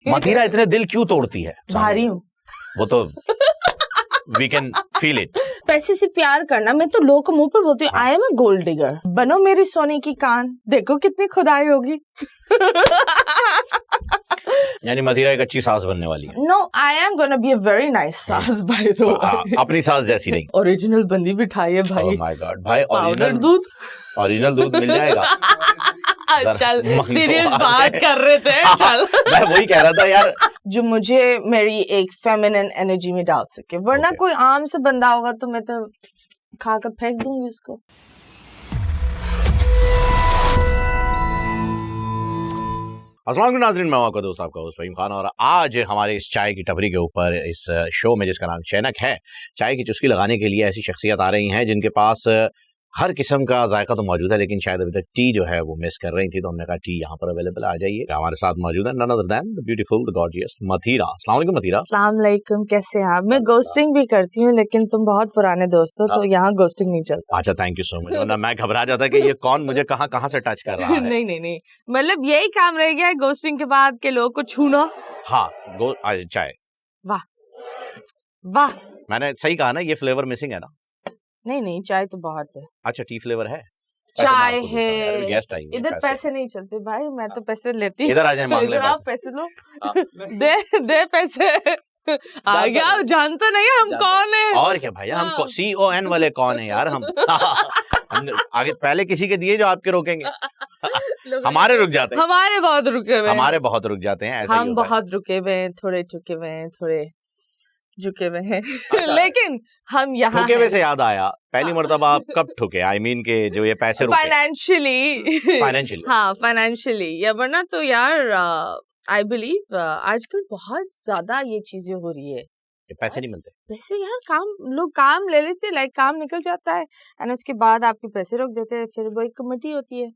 मथीरा इतने दिल क्यों तोड़ती है? भारी हूँ वो तो वी कैन फील इट। पैसे से प्यार करना, मैं तो लोगों को मुंह पर बोलती हूँ I am a gold digger, बनो मेरी सोने की कान, देखो कितनी खुदाई होगी। यानी मथीरा एक अच्छी सास बनने वाली है। No, I am gonna be a very nice सास बाय द वे। अपनी सास जैसी नहीं। ओरिजिनल बंदी बिठाई है भाई। ओह माय गॉड भाई, पाउडर दूध, ओरिजिनल दूध मिल जाएगा। चल सीरियस बात कर रहे थे। चल मैं वही कह रहा था यार, जो मुझे मेरी एक फेमिनिन एनर्जी में डाल सके, वरना कोई आम से बंदा होगा तो मैं तो खाकर फेंक दूंगी उसको। अस्सलाम वालेकुम नाज़रीन, मैं आपका दोस्त आपका होस्ट फ़हीम खान, और आज हमारे इस चाय की टपरी के ऊपर इस शो में जिसका नाम चैनक है, चाय की चुस्की लगाने के लिए ऐसी शख्सियत आ रही हैं जिनके पास हर किस्म का जायका तो मौजूद है, लेकिन शायद अभी तक टी जो है वो मिस कर रही थी, तो हमने कहा टी यहाँ पर अवेलेबल, आ जाइए। हमारे साथ मौजूद है none other than the beautiful the gorgeous Mathira. अस्सलाम वालेकुम मथीरा। अस्सलाम वालेकुम, कैसे हैं आप? मैं गोस्टिंग भी करती हूँ, लेकिन तुम बहुत पुराने दोस्त हो तो यहाँ गोस्टिंग नहीं चलता। अच्छा, थैंक यू सो मच। वरना मैं घबरा जाता कि ये कौन मुझे कहाँ से टच कर रहा है। नहीं, मतलब यही काम रह गया है गोस्टिंग के बाद के लोगों को छूना। हाँ, चाय। वाह वाह, मैंने सही कहा ना, ये फ्लेवर मिसिंग है ना? नहीं, चाय तो बहुत है। अच्छा, टी फ्लेवर है, चाय है। गेस्ट आई, इधर पैसे नहीं चलते भाई, मैं तो पैसे लेती। इधर आ जाए, मांग ले आप पैसे लो। दे पैसे। आ गया, जानता नहीं हम कौन है। और क्या भैया, हम CON वाले कौन है यार? हम आगे पहले किसी के दिए जो आपके रोकेंगे। हमारे रुक जाते हैं, हमारे बहुत रुके हुए, हमारे बहुत रुक जाते हैं। ऐसा हम बहुत रुके हुए हैं, थोड़े झुके हुए हैं, थोड़े झुके हुए हैं। लेकिन हम यहाँ ठुके हुए से याद आया, पहली मर्तबा आप कब ठुके? आई मीन के जो ये पैसे रुके फाइनेंशियली। हाँ, फाइनेंशियली, या वरना तो यार आई बिलीव आजकल बहुत ज्यादा ये चीजें हो रही है। पैसे नहीं मिलते। पैसे यार, लोग काम ले लेते हैं, लाइक काम निकल जाता है एंड उसके बाद आपके पैसे रोक देते हैं, फिर वो एक कमेटी होती है,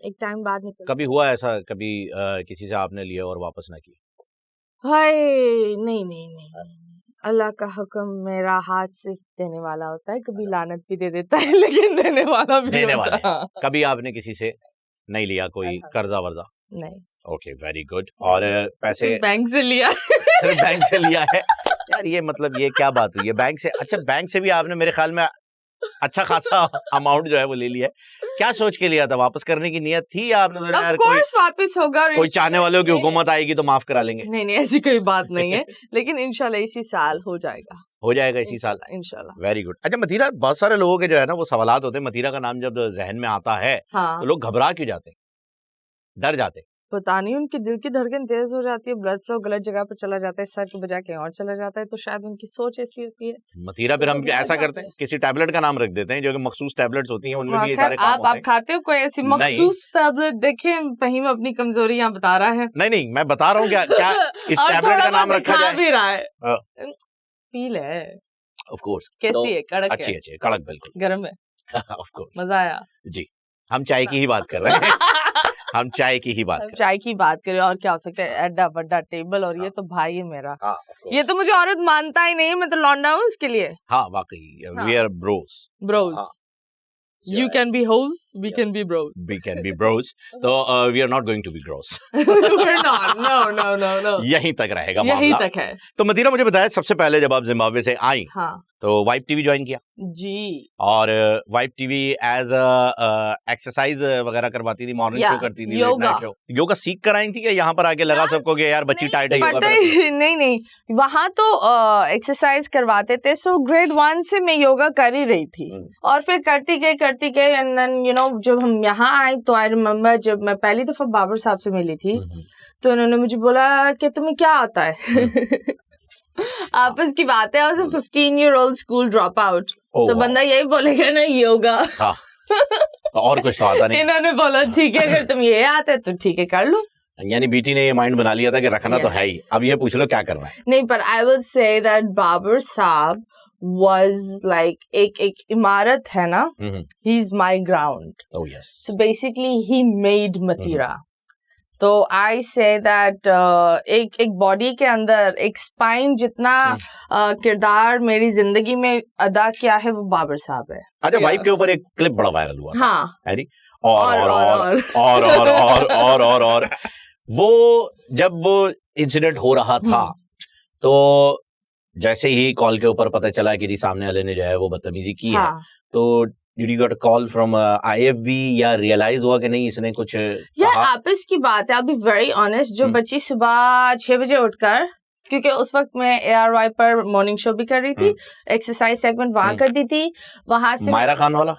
एक टाइम बाद निकल। कभी हुआ ऐसा, कभी किसी से आपने लिए और वापस ना किए? हाय, नहीं, अल्लाह का हुक्म मेरा हाथ से देने वाला होता है, कभी लानत भी दे देता है, लेकिन देने वाला भी होता है। कभी आपने किसी से नहीं लिया कोई कर्जा वर्जा? नहीं। Okay, very good. और पैसे बैंक से लिया? सिर्फ बैंक से लिया है यार? ये मतलब ये क्या बात हुई है बैंक से? अच्छा, बैंक से भी आपने मेरे ख्याल में अच्छा खासा अमाउंट जो है वो ले लिया है। क्या सोच के लिया था? वापस करने की नियत थी या आपने सोचा यार वापस होगा, कोई चाहने वालों की हुकूमत आएगी तो माफ करा लेंगे? नहीं, ऐसी कोई बात नहीं है। लेकिन इंशाल्लाह इसी साल हो जाएगा इसी साल इंशाल्लाह। Very good. अच्छा मथीरा, बहुत सारे लोगों के जो है ना वो सवालात होते हैं, मथीरा का नाम जब जहन में आता है तो लोग घबरा क्यों जाते हैं, डर जाते हैं? पता नहीं, उनके दिल की धड़कन तेज हो जाती है, ब्लड फ्लो गलत जगह पर चला जाता है, सर के बजाय कहीं और चला जाता है, तो शायद उनकी सोच ऐसी होती है। मथीरा, फिर हम ऐसा करते हैं, किसी टैबलेट का नाम रख देते हैं जो कि मखसूस टैबलेट्स होती हैं, उनमें भी ये सारे काम होते हैं। आप खाते हो कोई ऐसी मखसूस टैबलेट? देखिए फहीम अपनी कमजोरी यहाँ बता रहा है। नहीं, मैं बता रहा हूँ क्या इस टैबलेट का नाम रखा जाए? भी रहा है, पी ले। Of course. कैसी है? कड़क? अच्छी है, कड़क, बिल्कुल गर्म है। ऑफ कोर्स, मजा आया जी। हम चाय की ही बात कर रहे हैं। हम चाय की ही बात करें, और क्या हो सकता है? एड्डा बड्डा टेबल, और ये तो भाई है मेरा। ये तो मुझे औरत मानता ही नहीं, मैं तो लौंडा हूँ उसके लिए। हाँ वाकई, we are bros. You can be hoes, we can be bros. We can be bros. So we are not going to be gross. We're not. No. यहीं तक रहेगा मामला। यहीं तक है। तो मथीरा, मुझे बताया सबसे पहले जब आप जिम्बाब्वे से आई, हाँ, तो वाइब टीवी ज्वाइन किया जी, और वाइब टीवी एज एक्सरसाइज वगैरह करवाती थी, मॉर्निंग शो करती थी, योगा सीख कर आई थी या यहाँ पर आके लगा सबको कि यार बच्ची टाइट है योगा? नहीं, वहाँ तो एक्सरसाइज करवाते थे, सो ग्रेड 1 से मैं योगा कर ही रही थी, और फिर करती गई एंड देन जब हम यहाँ आए तो आई रिमेम्बर जब मैं पहली दफा बाबर साहब से मिली थी तो उन्होंने मुझे बोला कि तुम्हें क्या आता है? आपस की बात है, I was a 15-year-old school drop out, तो बंदा यही बोलेगा ना योगा। और कुछ तो आता नहीं। इन्होंने बोला ठीक है, अगर तुम ये आता है तो ठीक है कर लो। यानी बीटी ने ये माइंड बना लिया था कि रखना तो है ही, अब ये पूछ लो क्या करना है। नहीं, पर I will say that Babar sahab was like एक इमारत है ना, he is my ground. Oh yes. So basically he made Mathira. तो आई से दैट एक बॉडी के अंदर एक स्पाइन जितना किरदार मेरी जिंदगी में अदा किया है वो बाबर साहब है। अच्छा, वाइब के ऊपर एक क्लिप बड़ा वायरल हुआ। हाँ, और वो जब वो इंसिडेंट हो रहा था, तो जैसे ही कॉल के ऊपर पता चला कि जी सामने वाले ने जो है वो बदतमीजी की है, तो Did you get a call from IFB या रियलाइज हुआ कि नहीं इसने कुछ यार आपस की बात है, I'll be very honest, जो बच्ची सुबह 6 बजे उठकर, क्योंकि उस वक्त मैं ARY पर मॉर्निंग शो भी कर रही थी, एक्सरसाइज सेगमेंट वहां करती थी, वहां से मायरा खान वाला,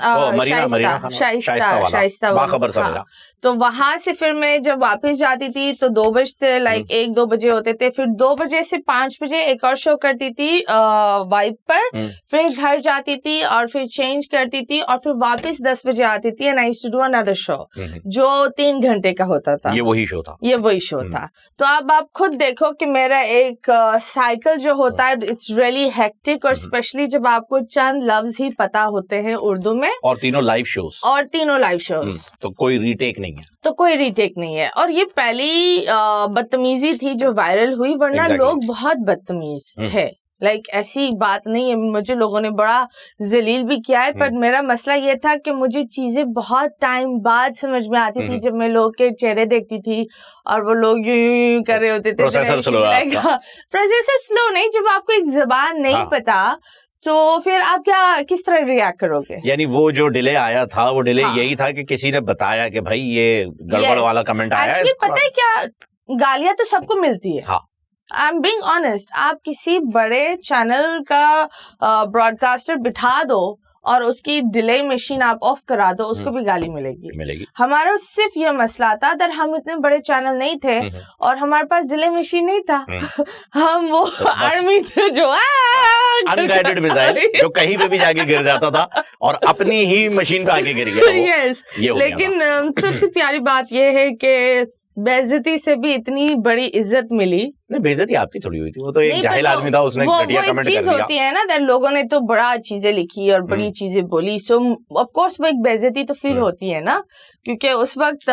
शाइस्ता वाला, तो वहां से फिर मैं जब वापस जाती थी तो 2 बजते, लाइक 1-2 बजे होते थे, फिर 2 बजे से 5 बजे एक और शो करती थी वाइब पर, फिर घर जाती थी और फिर चेंज करती थी और फिर वापस 10 बजे आती थी and I used to do another show जो 3 घंटे का होता था। ये वही शो था। तो अब आप खुद देखो कि मेरा एक साइकिल जो होता है इट्स रियली हेक्टिक, और स्पेशली जब आपको चंद लफ्ज ही पता होते हैं उर्दू में, और तीनों लाइव शोज, तो कोई रीटेक नहीं है। और ये पहली बदतमीजी थी जो वायरल हुई, वरना लोग बहुत बदतमीज थे, लाइक ऐसी बात नहीं है। मुझे लोगों ने बड़ा जलील भी किया है, पर मेरा मसला ये था कि मुझे चीजें बहुत टाइम बाद समझ में आती थी, जब मैं लोग के चेहरे देखती थी और वो लोग यूं कर रहे होते थे। प्रोसेसर स्लो नहीं, जब आपको एक जबान नहीं पता तो फिर आप किस तरह रिएक्ट करोगे? यानी वो जो डिले आया था, वो डिले यही था कि किसी ने बताया कि भाई ये गड़बड़ वाला कमेंट आया है। पता है क्या, गालियां तो सबको मिलती है। आई एम बीइंग ऑनेस्ट, आप किसी बड़े चैनल का ब्रॉडकास्टर बिठा दो और उसकी डिले मशीन आप ऑफ करा दो, उसको भी गाली मिलेगी। हमारा सिर्फ ये मसला था, अगर हम इतने बड़े चैनल नहीं थे और हमारे पास डिले मशीन नहीं था, हम वो आर्मी थे जो अनगाइडेड मिसाइल जो कहीं पे भी जाके गिर जाता था और अपनी ही मशीन पे आके गिर गया। यस, लेकिन सबसे प्यारी बात ये है कि बेइज्जती से भी इतनी बड़ी इज्जत मिली। नहीं, बेइज्जती आपकी थोड़ी हुई थी, वो तो एक जाहिल आदमी था, उसने घटिया कमेंट कर दिया। होती है ना, लोगों ने तो बड़ा चीजें लिखी और बड़ी चीजें बोली, सो ऑफ कोर्स वो एक बेइज्जती तो फील होती है ना, क्योंकि उस वक्त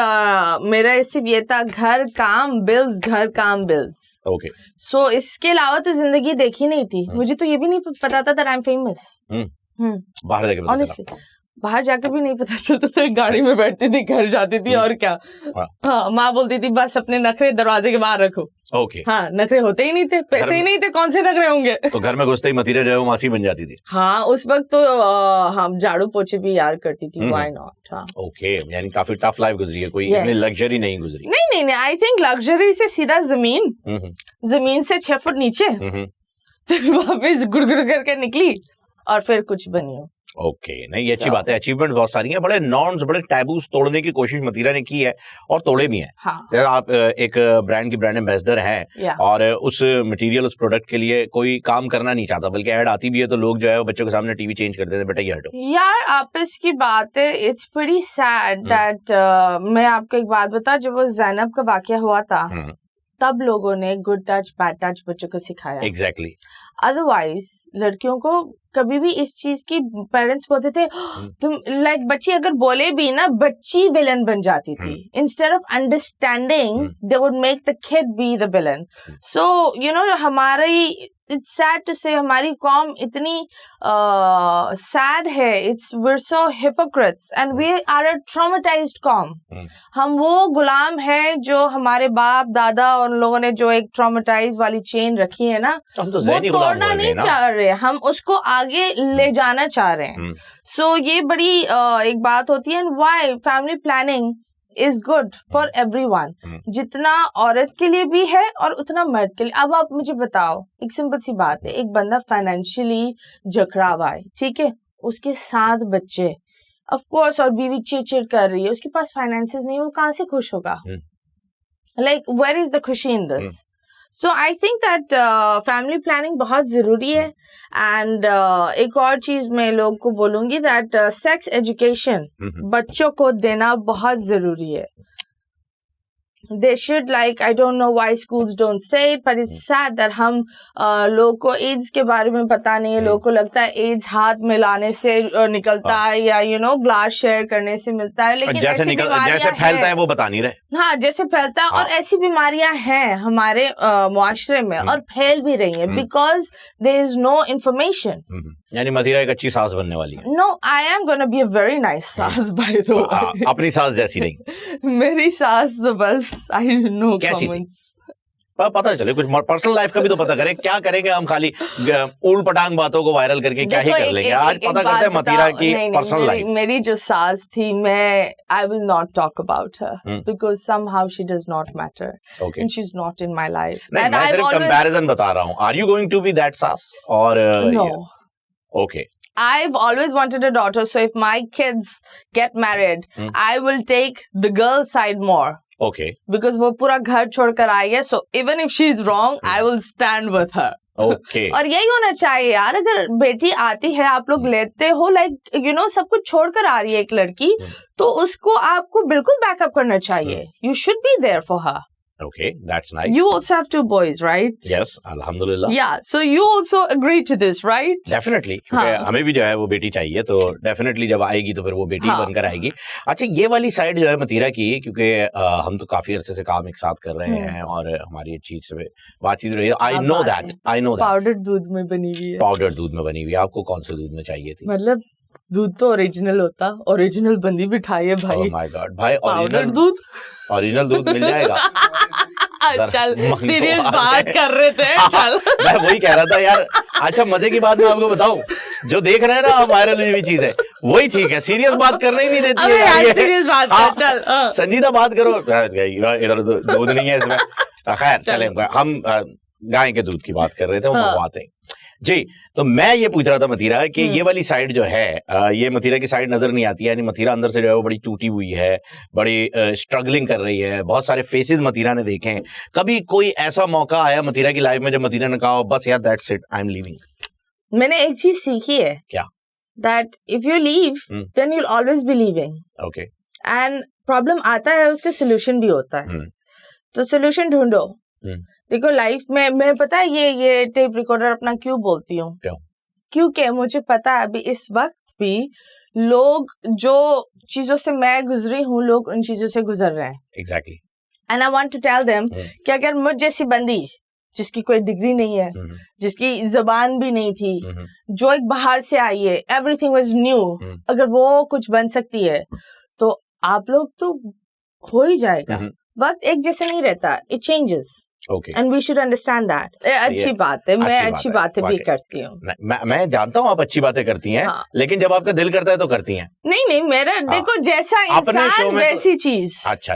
मेरा सिर्फ ये था घर काम बिल्स। ओके, सो इसके अलावा तो जिंदगी देखी नहीं थी। मुझे तो ये भी नहीं पता था दैट आई एम फेमस। बाहर जाके ऑनेस्टली बाहर जाकर भी नहीं पता चलता था, गाड़ी में बैठती थी, घर जाती थी और क्या। हाँ, माँ बोलती थी बस अपने नखरे दरवाजे के बाहर रखो। ओके। हाँ, नखरे होते ही नहीं थे, पैसे ही नहीं थे, कौन से नखरे होंगे। तो घर में घुसते ही मतीरे जो है वो मासी बन जाती थी। हाँ, उस वक्त तो हम झाड़ू पोछे भी यार करती थी, व्हाई नॉट। हाँ, ओके, यानी काफी टफ लाइफ गुजरी है, कोई इतनी लग्जरी नहीं गुजरी। नहीं, आई थिंक लग्जरी से सीधा जमीन से 6 फुट नीचे, फिर वापस गुड़गुड़ करके निकली और फिर कुछ बनी हो। ओके, नहीं ये अच्छी बात है, अचीवमेंट बहुत सारी हैं, बड़े नॉर्म्स, बड़े टैबूज तोड़ने की कोशिश मतीरा ने की है और तोड़े भी हैं। हाँ। आप एक ब्रांड की ब्रांड एम्बेसडर हैं और उस मटेरियल, उस प्रोडक्ट के लिए कोई काम करना नहीं चाहता, बल्कि ऐड आती भी है तो लोग जो है वो बच्चों के सामने टीवी चेंज कर देते हैं, बेटा ये हटो। यार आपस की बात है, इट्स प्रीटी सैड दैट मैं आपको एक बात बता, जब वो ज़ैनब का वाकया हुआ था तब लोगों ने गुड टच बैड टच बच्चों को सिखाया। एग्जैक्टली। अदरवाइज लड़कियों को कभी भी इस चीज की, पेरेंट्स बोलते थे तुम लाइक बच्ची अगर बोले भी ना, बच्ची विलन बन जाती थी। Instead of understanding they would make the kid be the villain. So you know, हमारी, इट्स सैड टू से, हमारी कौम इतनी सैड है, it's we are so hypocrites and we are a traumatized कौम। हम वो गुलाम है जो हमारे बाप दादा और लोगों ने जो एक ट्रॉमेटाइज वाली चेन रखी है ना, वो तोड़ना नहीं चाह रहे, हम उसको आगे ले जाना चाह रहे हैं। सो ये बड़ी एक बात होती है। Why family planning is good for everyone, जितना औरत के लिए भी है और उतना मर्द के लिए। अब आप मुझे बताओ, एक सिंपल सी बात है, एक बंदा फाइनेंशियली जकड़ा हुआ है, ठीक है, उसके 7 बच्चे, ऑफ कोर्स, और बीवी चिड़ कर रही है, उसके पास फाइनेंसेस नहीं, वो कहाँ से खुश होगा? लाइक वेयर इज द खुशी in this? So I think that family planning बहुत जरूरी है। एंड एक और चीज मैं लोग को बोलूंगी दैट सेक्स एजुकेशन बच्चों को देना बहुत जरूरी है। They should, like, I don't know why schools don't say it, but it's sad that हम लोगों को एड्स के बारे में पता नहीं है। लोगों को लगता है एड्स हाथ मिलाने से निकलता है या यू नो ग्लास शेयर करने से मिलता है, लेकिन जैसे फैलता है वो बता नहीं रहे। हाँ, जैसे फैलता है, और ऐसी बीमारियां हैं हमारे मुआशरे में और फैल भी रही हैं because there is no information. यानी मतीरा एक अच्छी सास बनने वाली है। No, I am gonna be a very nice सास बाय द वे। अपनी सास जैसी नहीं। मेरी सास तो बस आई नो कैसी थी? पता चले कुछ पर्सनल लाइफ का भी तो पता करें, क्या करेंगे हम खाली उल्ट पटांग बातों को वायरल करके क्या ही कर लेंगे। आज पता करते हैं मतीरा की पर्सनल लाइफ। मेरी जो सास थी, मैं I will not talk about her because somehow she does not matter and she is not in my life. मैं सिर्फ कंपैरिजन बता रहा हूँ। Are you going to be that सास और no? Okay, I've always wanted a daughter, so if my kids get married, I will take the girl side more. Okay. Because वो पूरा घर छोड़कर आई है, so even if she is wrong, I will stand with her. Okay. और यही होना चाहिए यार, अगर बेटी आती है, आप लोग लेते हो, like you know, सब कुछ छोड़कर आ रही है एक लड़की, तो उसको आपको बिल्कुल बैकअप करना चाहिए. You should be there for her. Okay, that's nice. You also have 2 boys, right? Yes, alhamdulillah. Yeah, so you also agree to this, right? Definitely. क्योंकि हमें भी जो है वो बेटी चाहिए, तो definitely जब आएगी तो फिर वो बेटी बनकर आएगी। अच्छा, ये वाली साइड जो है मतीरा की, क्योंकि हम तो काफी अरसे से काम एक साथ कर रहे हैं और हमारी अच्छी से बातचीत रही है। I know that. पाउडर दूध में बनी हुई है। पाउडर दूध में बनी हुई है। आपको कौन से दूध में चाहिए थी? मतलब दूध तो ओरिजिनल होता, ओरिजिनल बंदी बिठाई है भाई। Oh my God, भाई पाउडर दूध, ओरिजिनल दूध मिल जाएगा? चल सीरियस बात कर रहे थे, चल। मैं वही कह रहा था यार। अच्छा, मजे की बात मैं आपको बताऊं, जो देख रहे हैं ना वायरल हुई चीज है वही ठीक है, सीरियस बात करने ही नहीं देती है यार। सीरियस बात कर, चल संजीदा बात करो। इधर दूध नहीं है इसमें। खैर चले, हम गाय के दूध की बात कर रहे थे, वो बात है जी। तो मैं ये पूछ रहा था मतीरा कि ये वाली साइड जो है, ये मतीरा की साइड नजर नहीं आती है, यानी मतीरा अंदर से जो है वो बड़ी टूटी हुई है, बड़ी स्ट्रगलिंग कर रही है, बहुत सारे फेसेस मतीरा ने देखे हैं। कभी कोई ऐसा मौका आया मतीरा की लाइफ में जब मतीरा ने कहा बस यार that's it, I am leaving? मैंने एक चीज सीखी है। क्या? That if you leave then you will always be leaving. Okay. And problem आता है, उसका सोल्यूशन भी होता है, तो सोल्यूशन ढूंढो। देखो लाइफ में मैं पता है ये टेप रिकॉर्डर अपना क्यों बोलती हूँ, क्योंकि मुझे पता है अभी इस वक्त भी लोग जो चीजों से मैं गुजरी हूँ, लोग उन चीजों से गुजर रहे हैं। Exactly. And I want to tell them कि अगर मुझ जैसी बंदी जिसकी कोई डिग्री नहीं है, जिसकी जबान भी नहीं थी, जो एक बाहर से आई है, एवरीथिंग वाज न्यू, अगर वो कुछ बन सकती है तो आप लोग तो हो ही जाएगा। वक्त एक जैसे नहीं रहता, it changes. Okay. And we should understand that. अच्छी बात है, मैं अच्छी बातें भी करती हूँ। मैं जानता हूँ आप अच्छी बातें करती हैं, लेकिन जब आपका दिल करता है तो करती हैं। नहीं मेरा देखो जैसा इंसान वैसी चीज। अच्छा,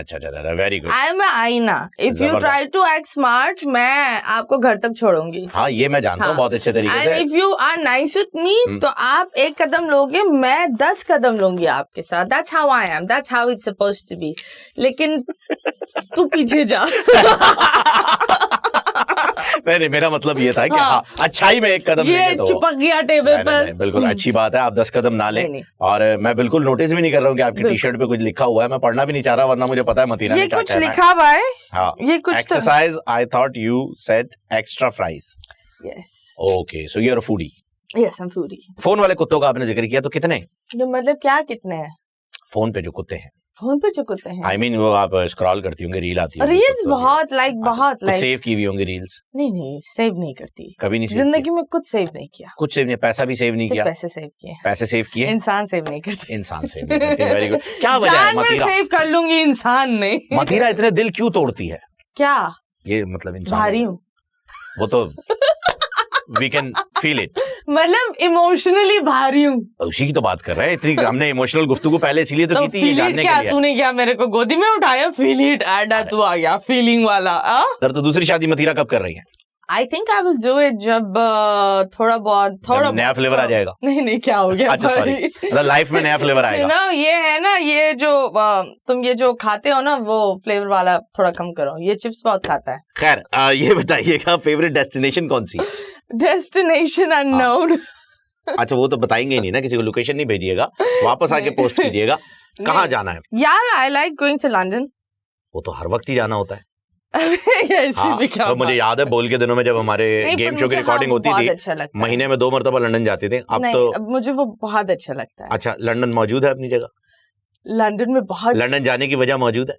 वेरी गुड। आई एम आईना, if you try to act smart, मैं आपको घर तक छोड़ूंगी। हाँ, ये मैं जानता हूँ बहुत अच्छे तरीके से। If you are nice with me, तो आप 1 कदम लोगे, मैं 10 कदम लूंगी आपके साथ। That's how I am, that's how it's supposed to be. लेकिन तू पीछे जा। नहीं, मेरा मतलब ये था कि अच्छाई में 1 कदम ये तो चिपक गया टेबल पर। बिल्कुल अच्छी बात है, आप 10 कदम ना लें। और मैं बिल्कुल नोटिस भी नहीं कर रहा हूँ कि आपकी टी शर्ट पे कुछ लिखा हुआ है। मैं पढ़ना भी नहीं चाह रहा, वरना मुझे पता है मतीरा ने क्या कुछ लिखा हुआ है। हाँ, ये कुछ exercise, I thought you said extra fries. Yes. Okay, so you are a foodie. Yes, I am foodie. Phone वाले कुत्तों का आपने जिक्र किया, तो कितने? मतलब क्या कितने हैं? फोन पे जो कुत्ते हैं। फोन पे जो कुत्ते हैं, I mean, वो आप स्क्रॉल करती होंगी, रील आती है, रील्स बहुत लाइक सेव की हुई होंगी रील्स? नहीं सेव नहीं करती, कभी नहीं। जिंदगी में कुछ सेव नहीं किया। कुछ सेव नहीं, पैसा भी सेव नहीं किया? पैसे सेव किए। पैसे सेव किए? इंसान सेव नहीं करते। इंसान सेव नहीं करते। Very good. क्या वजह है मतीरा? सेव कर लूंगी, इंसान नहीं। मतीरा इतने दिल क्यों तोड़ती है? क्या ये मतलब इंसान भारी हूँ वो तो we can feel it। मतलब इमोशनली भारी हूँ। उसी की तो बात कर रहे हैं। इतनी हमने इमोशनल गुफ्तगू पहले इसीलिए तो की थी, ये जानने के लिए। तूने क्या मेरे को गोदी में उठाया? फील इट ऐड तू आ गया फीलिंग वाला। सर, तो दूसरी शादी मतीरा कब कर रही है? I think I will do it जब थोड़ा नया फ्लेवर आ जाएगा। नहीं क्या हो गया? अच्छा सॉरी, मतलब लाइफ में नया फ्लेवर आएगा ना। ये है ना, ये जो तुम ये जो खाते हो ना, वो फ्लेवर वाला थोड़ा कम करो। ये चिप्स बहुत खाता है। खैर, ये बताइएगा फेवरेट डेस्टिनेशन कौन सी? Destination unknown. अच्छा, वो तो बताएंगे ही नहीं ना, किसी को लोकेशन नहीं भेजिएगा, वापस आके पोस्ट कीजिएगा। कहाँ जाना है? यार I like going to London. वो तो हर वक्त ही जाना होता है। तो मुझे याद है बोल के दिनों में जब हमारे गेम शो की रिकॉर्डिंग होती थी, अच्छा महीने में 2 मरतबा लंदन जाते थे। अब तो मुझे वो बहुत अच्छा लगता है। अच्छा, लंदन मौजूद है अपनी जगह? लंदन में बहुत, लंदन जाने की वजह मौजूद है?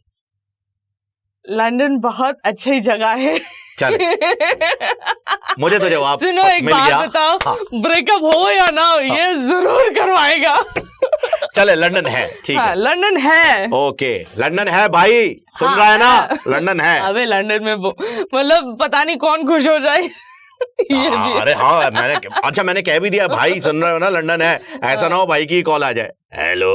लंदन बहुत अच्छी जगह है। चल मुझे तो जवाब सुनो, एक बात बताओ, ब्रेकअप हो या ना हो, ये जरूर करवाएगा। चले लंदन है, ठीक है, लंदन है, ओके, लंदन है भाई, सुन रहा है ना, लंदन है। अबे लंदन में मतलब पता नहीं कौन खुश हो जाए। ये भी अरे हाँ, मैंने कह भी दिया भाई, सुन रहे हो ना, लंदन है, ऐसा ना हो भाई की कॉल आ जाए, हेलो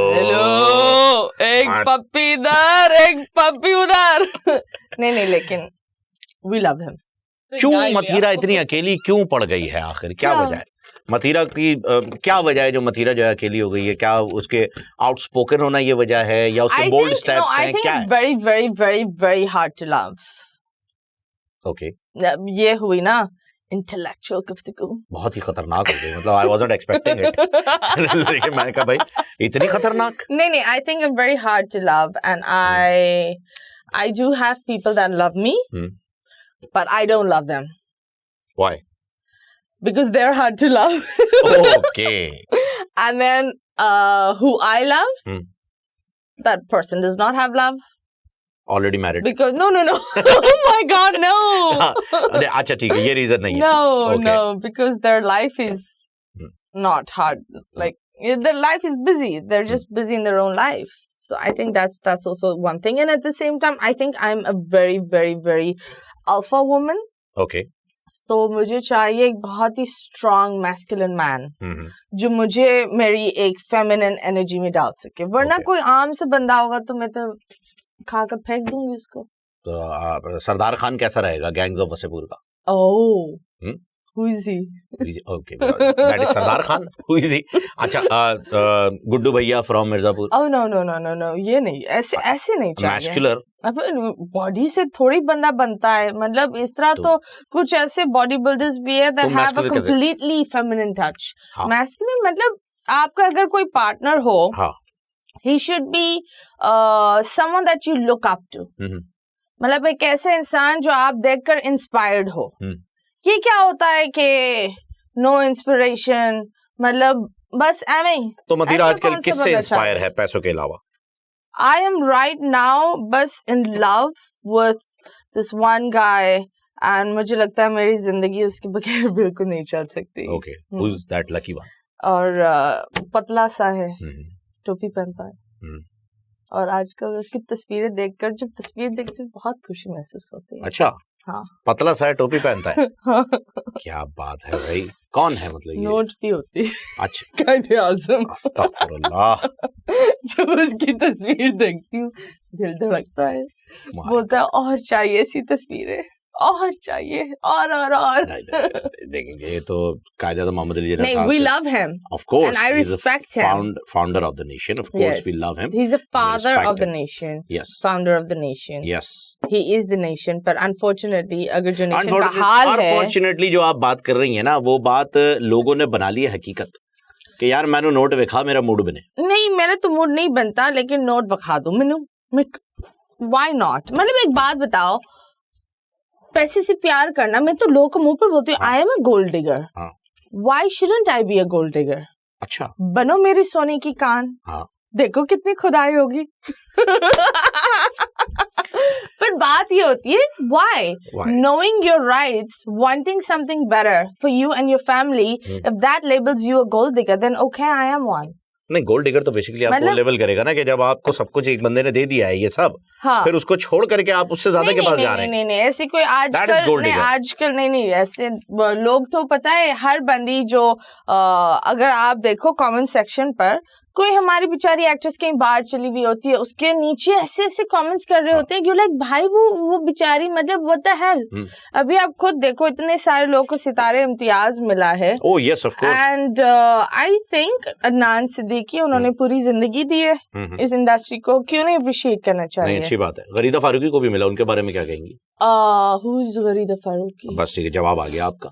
एक पप्पी इधर एक पप्पी उधर। नहीं लेकिन वी लव हिम। क्यों मथीरा इतनी अकेली क्यों पड़ गई है आखिर, क्या वजह है मथीरा की? क्या वजह है जो मथीरा जो है अकेली हो गई है? क्या उसके आउटस्पोकन होना ये वजह है, या उसके बोल्ड स्टेप्स हैं, क्या है? Very very very very hard to love. Okay, ये हुई ना इंटेलेक्चुअल गुफ्तगू, बहुत ही खतरनाक हो गई, मतलब आई वाज़न्ट एक्सपेक्टिंग इट। लेकिन मैंने कहा भाई इतनी खतरनाक? नहीं I think it's very hard to love, and I do have people that love me, but I don't love them. Why? Because they're hard to love. Okay. And then who I love, that person does not have love. Already married. Because no. Oh my God, no. अरे अच्छा ठीक है, ये reason नहीं है। No, because their life is not hard. Like their life is busy. They're just busy in their own life. So I think that's also one thing. And at the same time, I think I'm a very, very, very alpha woman. Okay. तो मुझे चाहिए एक बहुत ही strong masculine man, जो मुझे मेरी एक feminine energy में डाल सके, वरना कोई आम से बंदा होगा तो मैं तो खाकर फेंक दूंगी उसको। तो सरदार खान कैसा रहेगा गैंग्स ऑफ वसेपुर का? Oh, who is he? Okay, that is Sardar Khan. Who is he? अच्छा, गुड्डू भैया from मिर्जापुर. Oh no, ये नहीं, ऐसे नहीं चाहिए। Muscular. अब बॉडी से थोड़ी बंदा बनता है, मतलब इस तरह तो कुछ ऐसे बॉडी बिल्डर्स भी है that have a completely feminine touch. Masculine मतलब आपका अगर कोई पार्टनर हो, he should be someone that you look up to. मतलब एक ऐसे इंसान जो आप देखकर इंस्पायर्ड हो। ये क्या होता है कि नो इंस्पिरेशन, मतलब बस एवं। तो मथीरा आजकल किससे इंस्पायर है पैसों के अलावा? I am right now बस in love with this one guy, and मुझे लगता है मेरी जिंदगी उसके बगैर बिल्कुल नहीं चल सकती। Okay, who's that lucky one? और पतला सा है, टोपी पहनता है, और आजकल उसकी तस्वीरें देखकर जब तस्वीर देखती हूँ बहुत खुशी महसूस होती है। अच्छा, हाँ, पतला सा है, टोपी पहनता है। हाँ। क्या बात है भाई, कौन है मतलब ये? नोट भी होती है। अच्छा, कायदे आज़म। अस्तगफुरुल्लाह। जब उसकी तस्वीर देखती हूँ दिल धड़कता है, बोलता है और चाहिए ऐसी तस्वीरें, और चाहिए, और देखेंगे। ये तो कायदे आज़म मोहम्मद अली जिन्ना साहब। We love him, of course, and I respect him. Founder of the nation, of course, yes. We love him. He's the father of the nation. Yes. Founder of the nation. Yes. He is the nation, but unfortunately, अगर जो nation का हाल है, unfortunately जो आप बात कर रही हैं ना, वो बात लोगों ने बना ली है हकीकत कि यार मैंने नोट विखा मेरा मूड बने। नहीं, मेरा तो मूड नहीं बनता, लेकिन नोट विखा दो मैं why not? मतलब एक बात बताओ, पैसे से प्यार करना, मैं तो लोगों को मुंह पर बोलती हूँ I am a gold digger, why shouldn't I be a gold digger? अच्छा, बनो मेरी सोने की कान, देखो कितनी खुदाई होगी। पर बात ये होती है why knowing your rights, wanting something better for you and your family, if that labels you a gold digger, then okay, I am one. नहीं, गोल्ड डिगर तो बेसिकली आपको मतलब, लेवल करेगा ना कि जब आपको सब कुछ एक बंदे ने दे दिया है ये सब, हाँ, फिर उसको छोड़ करके आप उससे ज्यादा के पास जा रहे हैं। नहीं, ऐसी कोई आजकल नहीं ऐसे लोग तो पता है हर बंदी जो अगर आप देखो कमेंट सेक्शन पर कोई हमारी बेचारी एक्ट्रेस कहीं बाहर चली हुई होती है, उसके नीचे ऐसे कमेंट्स कर रहे होते हैं, यू लाइक भाई वो बेचारी मतलब व्हाट द हेल। अभी आप खुद देखो इतने सारे लोगों को सितारे इम्तियाज मिला है। Oh yes, of course. And I think Adnan Siddiqui, उन्होंने पूरी जिंदगी दी है इस इंडस्ट्री को, क्यों नहीं अप्रिशिएट करना चाहिए? अच्छी बात है। गरीदा फारूकी को भी मिला, उनके बारे में क्या कहेंगी? गरीदा फारूकी। बस ठीक है, जवाब आ गया आपका।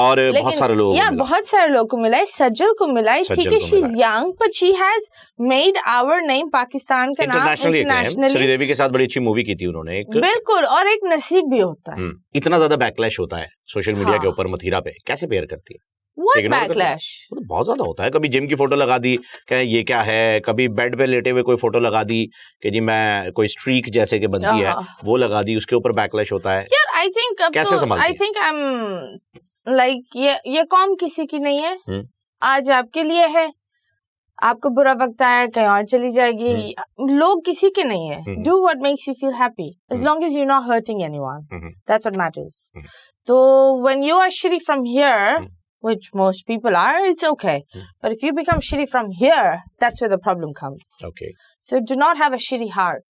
और बहुत सारे लोग, बहुत सारे लोगों को मिला है, सज्जल को मिला है, ठीक है, she is young but she has made our name, Pakistan का नाम इंटरनेशनली। श्रीदेवी के साथ बड़ी अच्छी मूवी की थी उन्होंने एक, बिल्कुल, और एक नसीब भी होता है। इतना ज्यादा बैकलैश होता है सोशल मीडिया के ऊपर, मथीरा पे कैसे पेयर करती है? What backlash? बहुत ज्यादा होता है। कभी जिम की फोटो लगा दी कि ये क्या है, कभी बेड पे लेटे हुए कोई फोटो लगा दी कि जी मैं कोई स्ट्रीक जैसे कि बनती है वो लगा दी, उसके ऊपर बैकलैश होता है। यार आई थिंक कैसे संभालती है? I think I am like ये कौम किसी की नहीं है, आज आपके लिए है, आपको बुरा वक्त आया कहीं और चली जाएगी. लोग किसी के नहीं है. Do what makes you feel happy as long as you're not hurting anyone. That's what matters. So when you are shitty from here, which most people are, it's okay. But if you become shitty from here, that's where the problem comes. Okay. So do not have a shitty heart.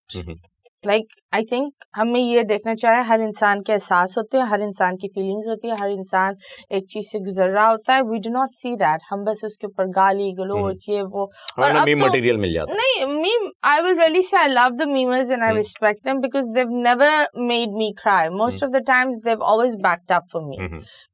Like, I think हमें ये देखना चाहिए हर इंसान के एहसास होते हैं, हर इंसान की फीलिंग्स होती है, हर इंसान एक चीज से गुजर रहा होता है. We do not see that. हम बस उसके ऊपर गाली गलोच ये वो और अब मीम मटेरियल मिल जाता है. नहीं, meme I will really say I love the memers and I respect them because they've never made me cry. Most of the times they've always backed up for me.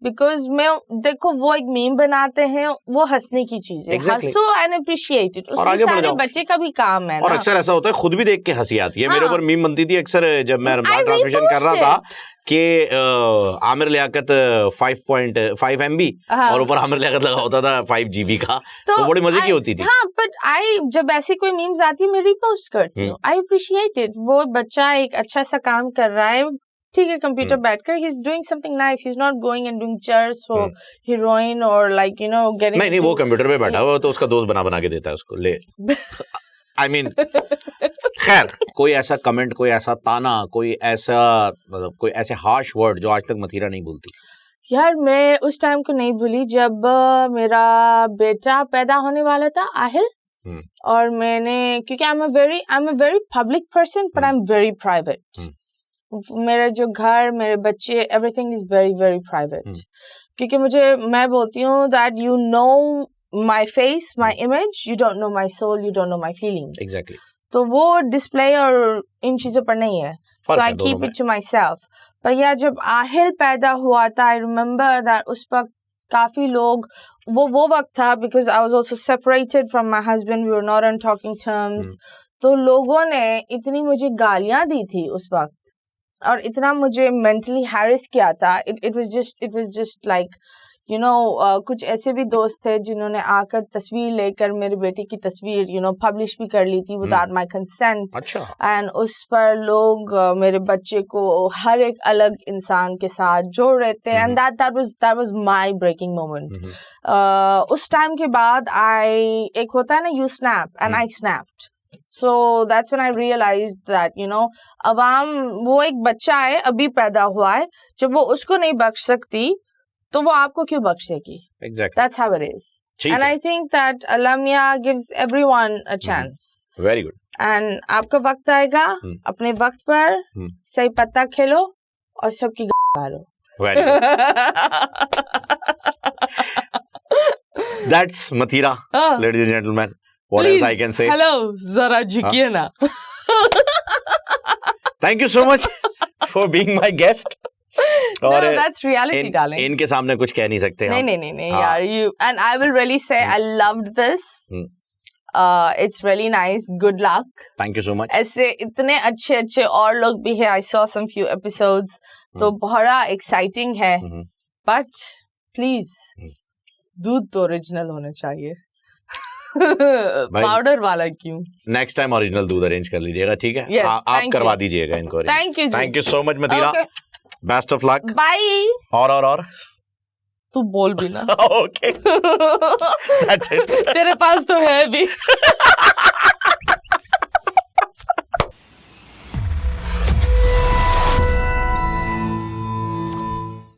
Because मैं देखो वो एक meme बनाते हैं, वो हंसने की चीज है. हंसो and appreciate it. उसमें सारे बच्चे का भी काम है. और अक्सर ऐसा होता है, खुद भी देख के हंसी आती है. मेरे ऊपर मीम बनती थी अक्सर जब मैं रमजान ट्रांसमिशन कर रहा था कि आमिर लियाकत 5.5 MB और ऊपर आमिर लियाकत लगा होता था 5 GB का. तो बड़ी मजे की होती थी. हाँ, बट जब ऐसी कोई मीम्स आती है मैं रीपोस्ट करती हूँ. I appreciate it. वो बच्चा एक अच्छा सा काम कर रहा है, ठीक है, कंप्यूटर बैठकर he is doing something nice. He is not going and doing cheers for heroine और लाइक यू नो गेटिंग. नहीं, वो कंप्यूटर पे बैठा हुआ तो उसका दोस्त बना के देता है उसको. ले आई मीन खैर, कोई ऐसा कमेंट, कोई ऐसा ताना, कोई ऐसा मतलब कोई ऐसे हार्श वर्ड जो आज तक मतीरा नहीं भूलती? यार मैं उस टाइम को नहीं भूली जब मेरा बेटा पैदा होने वाला था, आहिल. और मैंने, क्योंकि I am a very public person but I am very private. मेरा जो घर, मेरे बच्चे, everything is very very private. क्योंकि मैं बोलती हूँ that you know my face, my image, you don't know my soul, you don't know my feelings. Exactly. तो वो डिस्प्ले और इन चीजों पर नहीं है. So I keep it to myself. पर यार जब आहिल पैदा हुआ था, I remember that उस वक्त काफी लोग, वो वक्त था because I was also separated from my husband, we were not on talking terms. तो लोगों ने इतनी मुझे गालियां दी थी उस वक्त और इतना मुझे mentally harass किया था. It was just like you know, कुछ ऐसे भी दोस्त थे जिन्होंने आकर तस्वीर लेकर मेरी बेटी की तस्वीर पब्लिश भी कर ली थी विदाउट माय कंसेंट. अच्छा. एंड उस पर लोग मेरे बच्चे को हर एक अलग इंसान के साथ जोड़ रहे थे. And that was my breaking moment. उस टाइम के बाद एक होता है ना, you snap, and I snapped. So that's when I realized that अवाम, वो एक बच्चा है, अभी पैदा हुआ है, जब वो उसको नहीं बख्श सकती तो वो आपको क्यों बख्शेगी? Exactly. That's how it is. And I think that Alamia gives everyone a chance. Very good. And आपका वक्त आएगा, अपने वक्त पर सही पत्ता खेलो और सबकी मारो. Very good. That's Mathira, ladies and gentlemen. What else I can say? Hello, जरा झुकिए ना. Thank you so much for being my guest. No, that's reality, darling. इनके सामने कुछ कह नहीं सकते. नहीं यार, and I will really say I loved this. It's really nice. Good luck. Thank you so much. ऐसे इतने अच्छे और लोग भी हैं. I saw some few episodes. तो बड़ा exciting है. But please, दूध तो original होना चाहिए. पाउडर वाला क्यों? नेक्स्ट टाइम ओरिजिनल दूध अरेंज कर लीजिएगा, ठीक है? Yes, आप करवा दीजिएगा इनको. Thank you so much Mathira. Best of luck. Bye. और तू बोल भी ना. ओके. That's it. तेरे पास तो है भी.